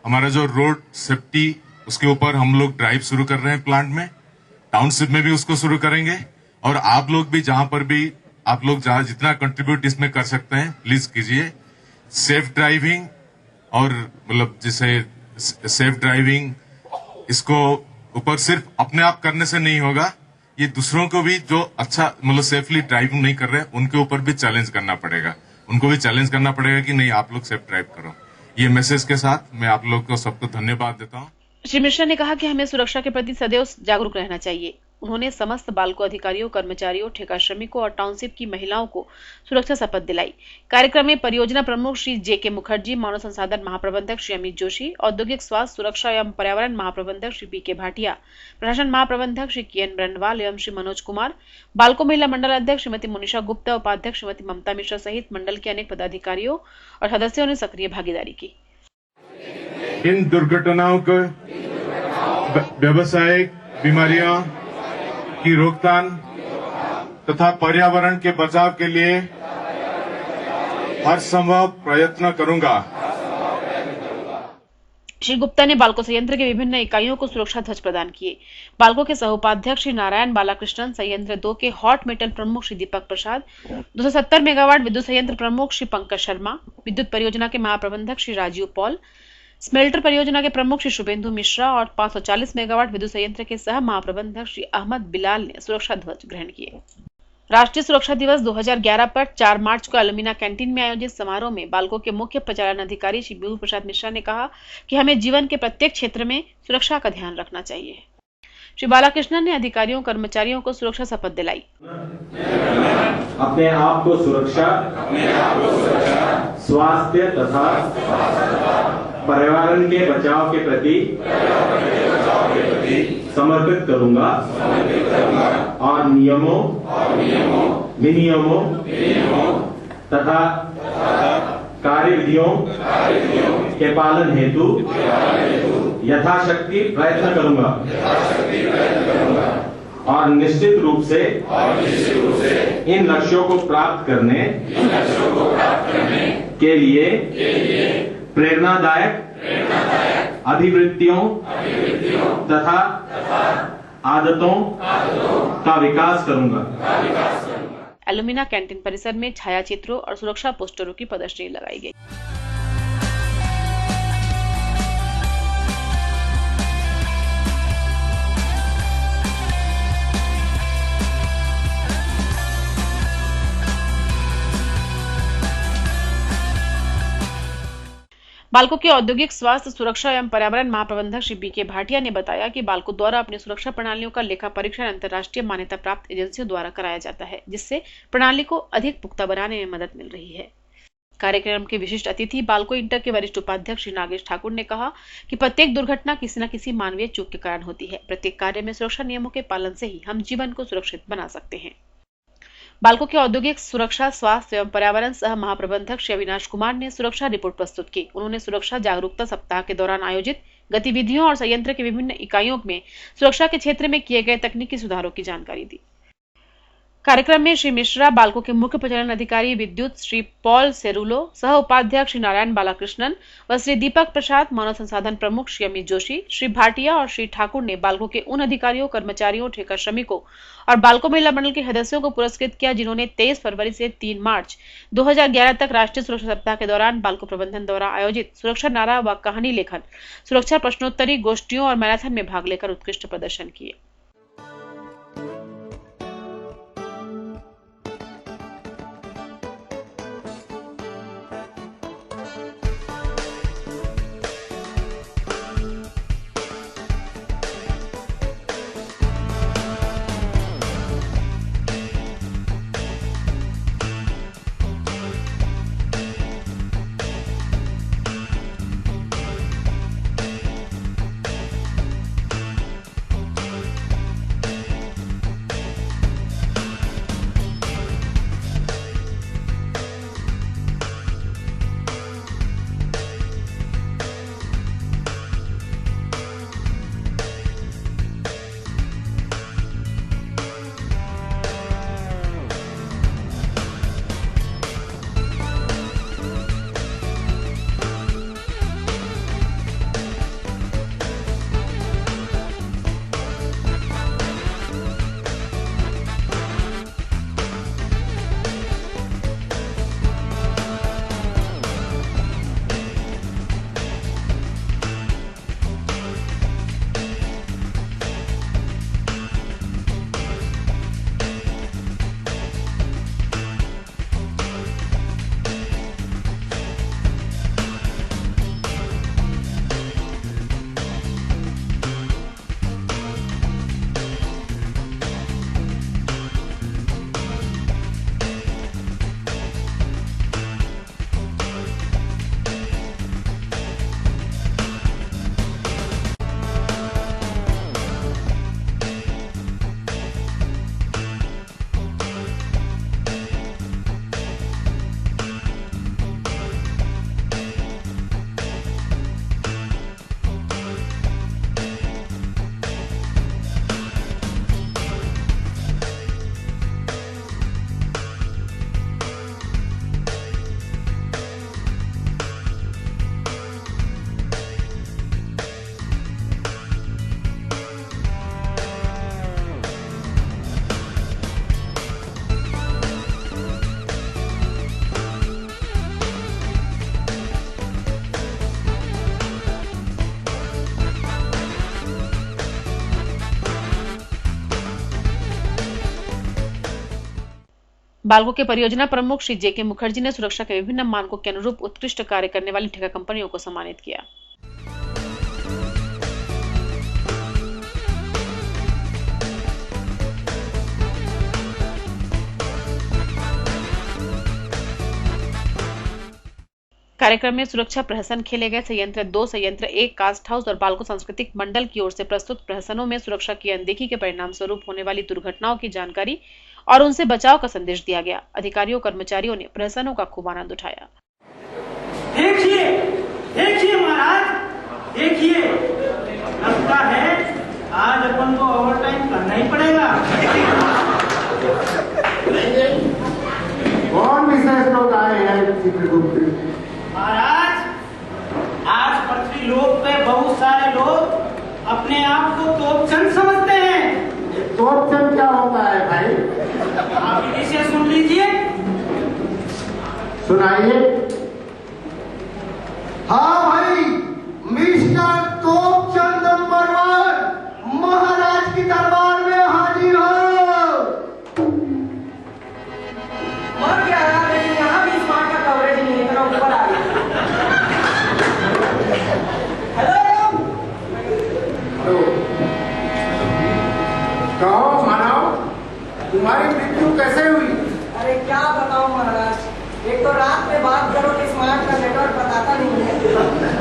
हमारा जो road safety उसके ऊपर हम लोग ड्राइव शुरू कर रहे हैं प्लांट में, टाउनशिप में भी उसको शुरू करेंगे। और आप लोग भी जहां पर भी आप लोग जहां जितना कंट्रीब्यूट इसमें कर सकते हैं प्लीज कीजिए। सेफ ड्राइविंग और मतलब जैसे सेफ ड्राइविंग इसको ऊपर सिर्फ अपने आप करने से नहीं होगा, ये दूसरों को भी जो अच्छा मतलब सेफली ड्राइविंग नहीं कर रहे उनके ऊपर भी चैलेंज करना पड़ेगा, उनको भी चैलेंज करना पड़ेगा कि नहीं आप लोग सेफ ड्राइव करो। ये मैसेज के साथ मैं आप लोग को सबको धन्यवाद देता हूँ। श्री मिश्रा ने कहा कि हमें सुरक्षा के प्रति सदैव जागरूक रहना चाहिए। उन्होंने समस्त बाल्को अधिकारियों, कर्मचारियों, ठेका श्रमिकों और टाउनशिप की महिलाओं को सुरक्षा शपथ दिलाई। कार्यक्रम में परियोजना प्रमुख श्री जे.के. मुखर्जी, मानव संसाधन महाप्रबंधक श्री अमित जोशी, औद्योगिक स्वास्थ्य सुरक्षा एवं पर्यावरण महाप्रबंधक श्री पी.के. भाटिया, प्रशासन महाप्रबंधक श्री के.एन. ब्रंडवाल एवं श्री मनोज कुमार, बाल्को महिला मंडल अध्यक्ष श्रीमती मोनिशा गुप्ता, उपाध्यक्ष श्रीमती ममता मिश्रा सहित मंडल के अनेक पदाधिकारियों और सदस्यों ने सक्रिय भागीदारी की। इन दुर्घटनाओं को व्यावसायिक बीमारियों की रोकथाम तथा पर्यावरण के बचाव के लिए हर संभव प्रयत्न करूंगा। श्री गुप्ता ने बाल्को संयंत्र के विभिन्न इकाइयों को सुरक्षा ध्वज प्रदान किए। बाल्को के सहोपाध्यक्ष श्री नारायण बालाकृष्णन, संयंत्र 2 के हॉट मेटल प्रमुख श्री दीपक प्रसाद, 270 मेगावाट विद्युत संयंत्र प्रमुख श्री पंकज शर्मा, विद्युत परियोजना के महाप्रबंधक श्री राजीव पॉल, स्मेल्टर परियोजना के प्रमुख श्री शुभेंदु मिश्रा और 540 मेगावाट विद्युत संयंत्र के सह महाप्रबंधक श्री अहमद बिलाल ने सुरक्षा ध्वज ग्रहण किए। राष्ट्रीय सुरक्षा दिवस 2011 पर 4 मार्च को एलुमिना कैंटीन में आयोजित समारोह में बाल्को के मुख्य प्रचालन अधिकारी श्री बिहू प्रसाद मिश्रा ने कहा कि हमें जीवन के प्रत्येक क्षेत्र में सुरक्षा का ध्यान रखना चाहिए। श्री बालाकृष्णन ने अधिकारियों कर्मचारियों को सुरक्षा शपथ दिलाई। अपने आप को सुरक्षा, स्वास्थ्य तथा पर्यावरण के बचाव के प्रति समर्पित करूंगा और नियमों, विनियमों तथा कार्यविधियों के पालन हेतु यथाशक्ति प्रयत्न करूंगा और निश्चित रूप से इन लक्ष्यों को प्राप्त करने के लिए प्रेरणादायक अभिवृत्तियों तथा आदतों का विकास करूंगा। एलुमिना कैंटीन परिसर में छायाचित्रों और सुरक्षा पोस्टरों की प्रदर्शनी लगाई गई। बाल्को के औद्योगिक स्वास्थ्य सुरक्षा एवं पर्यावरण महाप्रबंधक श्री बी.के. भाटिया ने बताया कि बाल्को द्वारा अपनी सुरक्षा प्रणालियों का लेखा परीक्षण अंतर्राष्ट्रीय मान्यता प्राप्त एजेंसियों द्वारा कराया जाता है, जिससे प्रणाली को अधिक पुख्ता बनाने में मदद मिल रही है। कार्यक्रम के विशिष्ट अतिथि बाल्को इंटर के वरिष्ठ उपाध्यक्ष श्री नागेश ठाकुर ने कहा कि प्रत्येक दुर्घटना किसी न किसी मानवीय चूक के कारण होती है। प्रत्येक कार्य में सुरक्षा नियमों के पालन से ही हम जीवन को सुरक्षित बना सकते हैं। बाल्को के औद्योगिक सुरक्षा स्वास्थ्य एवं पर्यावरण सह महाप्रबंधक श्री अविनाश कुमार ने सुरक्षा रिपोर्ट प्रस्तुत की। उन्होंने सुरक्षा जागरूकता सप्ताह के दौरान आयोजित गतिविधियों और संयंत्र के विभिन्न इकाइयों में सुरक्षा के क्षेत्र में किए गए तकनीकी सुधारों की जानकारी दी। कार्यक्रम में श्री मिश्रा, बाल्को के मुख्य प्रचालन अधिकारी विद्युत श्री पॉल सेरुलो, सह उपाध्यक्ष श्री नारायण बालाकृष्णन व श्री दीपक प्रसाद, मानव संसाधन प्रमुख श्री अमित जोशी, श्री भाटिया और श्री ठाकुर ने बाल्को के उन अधिकारियों, कर्मचारियों, ठेका श्रमिकों और बाल्को महिला मंडल के सदस्यों को पुरस्कृत किया जिन्होंने 23 फरवरी से 3 मार्च 2011 तक राष्ट्रीय सुरक्षा सप्ताह के दौरान बाल्को प्रबंधन द्वारा आयोजित सुरक्षा नारा व कहानी लेखन, सुरक्षा प्रश्नोत्तरी, गोष्ठियों और मैराथन में भाग लेकर उत्कृष्ट प्रदर्शन किए। बाल्को के परियोजना प्रमुख श्री जे के मुखर्जी ने सुरक्षा के विभिन्न मानकों के अनुरूप उत्कृष्ट कार्य करने वाली ठेका कंपनियों को सम्मानित किया। कार्यक्रम में सुरक्षा प्रहसन खेले गए संयंत्र 2, संयंत्र 1, कास्ट हाउस और बाल्को सांस्कृतिक मंडल की ओर से प्रस्तुत प्रहसनों में सुरक्षा की अनदेखी के परिणाम स्वरूप होने वाली दुर्घटनाओं की जानकारी और उनसे बचाव का संदेश दिया गया। अधिकारियों कर्मचारियों ने प्रहसनों का खूब आनंद उठाया। देखिए देखिए महाराज, देखिए लगता है आज अपन को ओवर टाइम करना ही पड़ेगा। कौन विशेष लोग आए हैं चित्रगुप्त? महाराज, आज पृथ्वी लोक पे बहुत सारे लोग अपने आप को तोपचंद समझते हैं। तोपचंद क्या होता है भाई? आप इसे सुन लीजिए। सुनाइए। हाँ भाई, मिस्टर तोपचंद नंबर 1 महाराज की दरबार में हाजिर हो। और क्या है, लेकिन यहाँ भी स्मार्ट का कवरेज नहीं है, ऊपर आ गया। हेलो कहो मानव, तुम्हारी मृत्यु कैसे हुई? अरे क्या बताऊं महाराज, एक तो रात में बात करो कि स्मार्ट का नेटवर्क बताता नहीं है,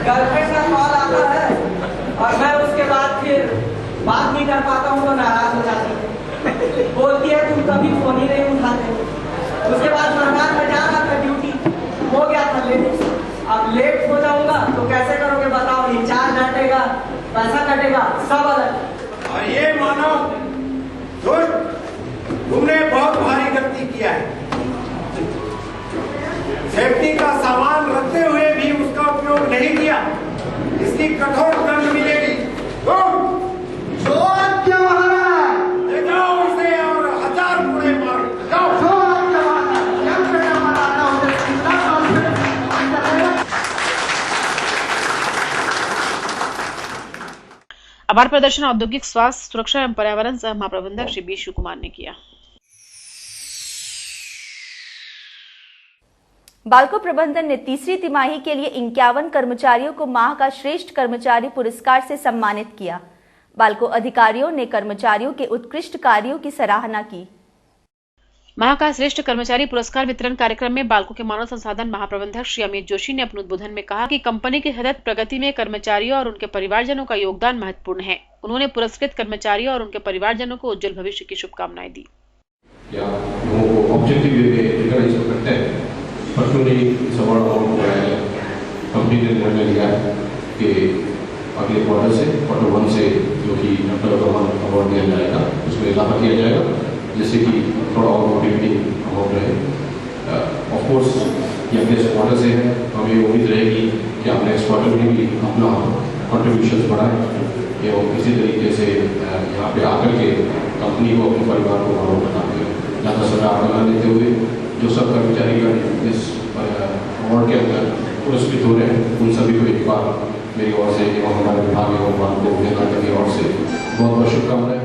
गर्लफ्रेंड का कॉल आता है और मैं उसके बाद फिर बात नहीं कर पाता हूँ तो नाराज हो जाती है, बोलती है तुम कभी फोन ही नहीं उठाते। उसके बाद सरकार में जा रहा था, ड्यूटी हो गया था लेट, अब लेट हो जाऊंगा तो कैसे करोगे बताओ, रिचार्ज कटेगा, पैसा कटेगा, सब अलग। और ये मानव दोस्त, तुमने बहुत भारी गलती किया है। सेफ्टी का सामान रखते हुए भी उसका उपयोग नहीं किया, इसकी कठोर दंड मिलेगी। जो आज्ञा महाराज। ले जाओ इसे और 1000 पुड़े मारो। जाओ। जो आज्ञा महाराज। जब मेरा मराना हो जाए, चिंता आभार प्रदर्शन औद्योगिक स्वास्थ्य सुरक्षा एवं पर्यावरण सह महाप्रबंधक श्री बी शिव कुमार ने किया। बाल्को प्रबंधन ने तीसरी तिमाही के लिए 51 कर्मचारियों को माह का श्रेष्ठ कर्मचारी पुरस्कार से सम्मानित किया। बाल्को अधिकारियों ने कर्मचारियों के उत्कृष्ट कार्यों की सराहना की। माह का श्रेष्ठ कर्मचारी पुरस्कार वितरण कार्यक्रम में बाल्को के मानव संसाधन महाप्रबंधक श्री अमित जोशी ने अपने उद्बोधन में कहा कि कंपनी की सतत प्रगति में कर्मचारियों और उनके परिवारजनों का योगदान महत्वपूर्ण है। उन्होंने पुरस्कृत कर्मचारियों और उनके परिवारजनों को उज्जवल भविष्य की शुभकामनाएं दी। कंपनी ने निर्णय लिया कि अगले क्वार्टर से क्वार्टर 1 से जो कि अवार्ड दिया जाएगा उसमें इजाफा किया जाएगा, जिससे कि थोड़ा और मोटिवेटिंग अमाउंट रहे। ऑफकोर्स ये अगले क्वार्टर से है, हमें उम्मीद रहेगी कि आप नेक्स्ट क्वार्टर में भी अपना कॉन्ट्रीब्यूशन बढ़ाएं एवं इसी तरीके से यहाँ पे आकर के कंपनी को अपने परिवार को गौरव बताते हुए ज़्यादा सलाह बना देते हुए जो सब कर्मचारी इस अवार्ड के अंदर पुरस्कृत हो रहे हैं उन सभी को एक बार मेरी ओर से एवं हमारे विभाग एवं बाल्को अभियंता की ओर से बहुत बहुत शुभकामनाएं।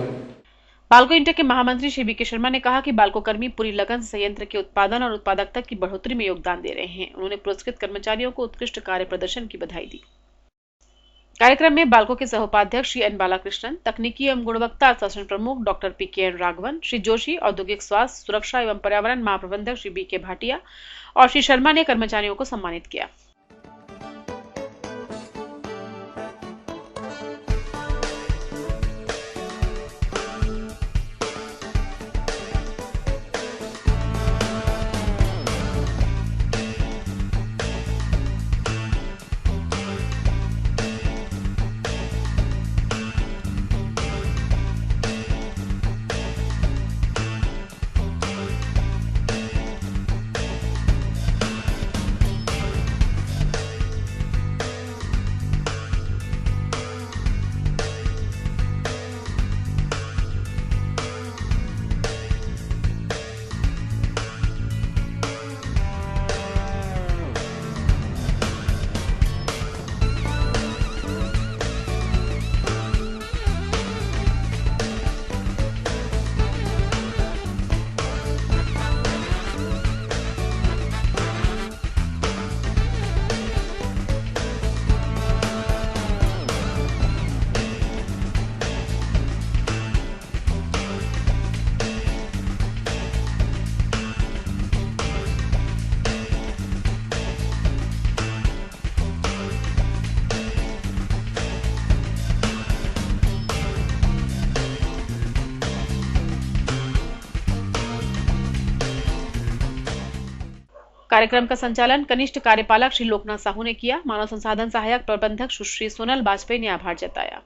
बाल्को इंटेक के महामंत्री श्री बी के शर्मा ने कहा कि बाल्को कर्मी पूरी लगन से संयंत्र के उत्पादन और उत्पादकता की बढ़ोतरी में योगदान दे रहे हैं। उन्होंने पुरस्कृत कर्मचारियों को उत्कृष्ट कार्य प्रदर्शन की बधाई दी। कार्यक्रम में बाल्को के सहोपाध्यक्ष श्री एन बालाकृष्णन, तकनीकी एवं गुणवत्ता शासन प्रमुख डॉक्टर पी के एन राघवन, श्री जोशी, औद्योगिक स्वास्थ्य सुरक्षा एवं पर्यावरण महाप्रबंधक श्री बी के भाटिया और श्री शर्मा ने कर्मचारियों को सम्मानित किया। कार्यक्रम का संचालन कनिष्ठ कार्यपालक श्री लोकनाथ साहू ने किया। मानव संसाधन सहायक प्रबंधक सुश्री सोनल बाजपेयी ने आभार जताया।